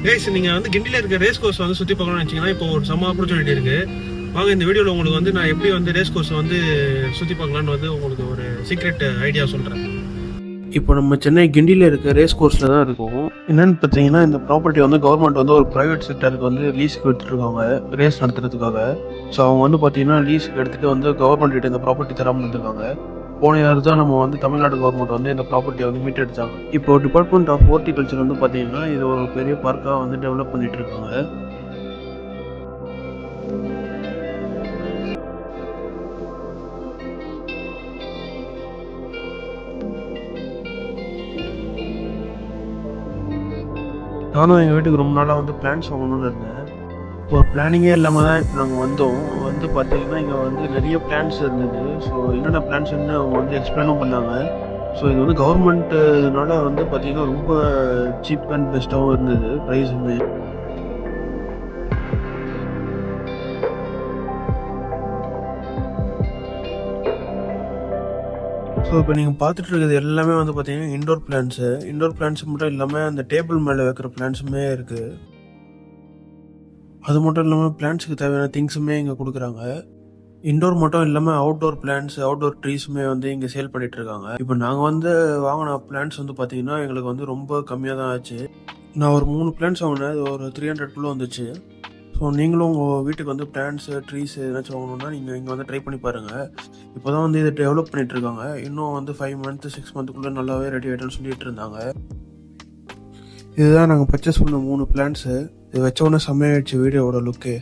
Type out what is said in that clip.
Guys நீங்க வந்து கிண்டில இருக்க ரேஸ் கோர்ஸ் வந்து சுத்தி பார்க்கணும்னு நினைச்சீங்கன்னா இப்போ ஒரு செம ஆப்பர்ச்சுனிட்டி இருக்கு. வாங்க இந்த வீடியோல உங்களுக்கு வந்து நான் எப்படி வந்து ரேஸ் கோர்ஸ் வந்து சுத்தி பார்க்கலான்னு வந்து உங்களுக்கு ஒரு சீக்ரெட் ஐடியா சொல்றேன். இப்போ நம்ம சென்னை கிண்டியில் இருக்க ரேஸ் கோர்ஸில் தான் இருக்கும். என்னென்னு பார்த்தீங்கன்னா இந்த ப்ராப்பர்ட்டி வந்து கவர்மெண்ட் வந்து ஒரு ப்ரைவேட் செக்டருக்கு வந்து லீஸுக்கு எடுத்துருக்காங்க ரேஸ் நடத்துறதுக்காக. ஸோ அவங்க வந்து பார்த்தீங்கன்னா லீஸுக்கு எடுத்துகிட்டு வந்து கவர்மெண்ட் கிட்ட இந்த ப்ராப்பர்ட்டி தராமல் இருந்திருக்காங்க. போன இயர் தான் நம்ம வந்து தமிழ்நாடு கவர்மெண்ட் வந்து இந்த ப்ராப்பர்ட்டியை வந்து மீட் எடுத்தாங்க. இப்போ டிபார்ட்மெண்ட் ஆஃப் ஹார்டிகல்ச்சர் வந்து பார்த்தீங்கன்னா இது ஒரு பெரிய பார்க்காக வந்து டெவலப் பண்ணிட்டு இருக்காங்க. நானும் எங்கள் வீட்டுக்கு ரொம்ப நாளாக வந்து பிளான்ஸ் வாங்கணும்னு இருந்தேன். ஒரு பிளானிங்கே இல்லாமல் தான் இப்போ நாங்கள் வந்தோம். வந்து பார்த்தீங்கன்னா இங்கே வந்து நிறைய பிளான்ஸ் இருந்தது. ஸோ என்னென்ன பிளான்ஸ்ன்னு அவங்க வந்து எக்ஸ்பிளைனும் பண்ணாங்க. ஸோ இது வந்து கவர்மெண்ட்டுனால வந்து பார்த்தீங்கன்னா ரொம்ப சீப் அண்ட் பெஸ்ட்டாகவும் இருந்தது ப்ரைஸுமே. ஸோ இப்போ நீங்கள் பார்த்துட்டு இருக்கிறது எல்லாமே வந்து பார்த்தீங்கன்னா இண்டோர் பிளான்ஸ் மட்டும் இல்லாமல் அந்த டேபிள் மேலே வைக்கிற பிளான்ஸுமே இருக்குது. அது மட்டும் இல்லாமல் பிளான்ஸுக்கு தேவையான திங்ஸுமே இங்கே கொடுக்குறாங்க. இண்டோர் மட்டும் இல்லாமல் அவுட்டோர் பிளான்ஸ் அவுட்டோர் ட்ரீஸுமே வந்து இங்கே சேல் பண்ணிட்டு இருக்காங்க. இப்போ நாங்கள் வந்து வாங்கின பிளான்ஸ் வந்து பார்த்தீங்கன்னா எங்களுக்கு வந்து ரொம்ப கம்மியாக தான் ஆச்சு. நான் ஒரு 3 பிளான்ஸ் வாங்கினேன். அது ஒரு 300 வந்துச்சு. ஸோ நீங்களும் உங்கள் வீட்டுக்கு வந்து பிளான்ஸு ட்ரீஸ் ஏதாச்சும் வாங்கணுன்னா நீங்கள் இங்கே வந்து ட்ரை பண்ணி பாருங்கள். இப்போ தான் வந்து இதை டெவலப் பண்ணிட்டு இருக்காங்க. இன்னும் வந்து 5 மந்த்து 6 மந்த்துக்குள்ளே நல்லாவே ரெடி ஆகிட்டோன்னு சொல்லிட்டு இருந்தாங்க. இதுதான் நாங்கள் பர்ச்சேஸ் பண்ண 3 பிளான்ஸு. இது வச்ச உடனே செம்மையாயிடுச்சு வீடியோவோட லுக்கு.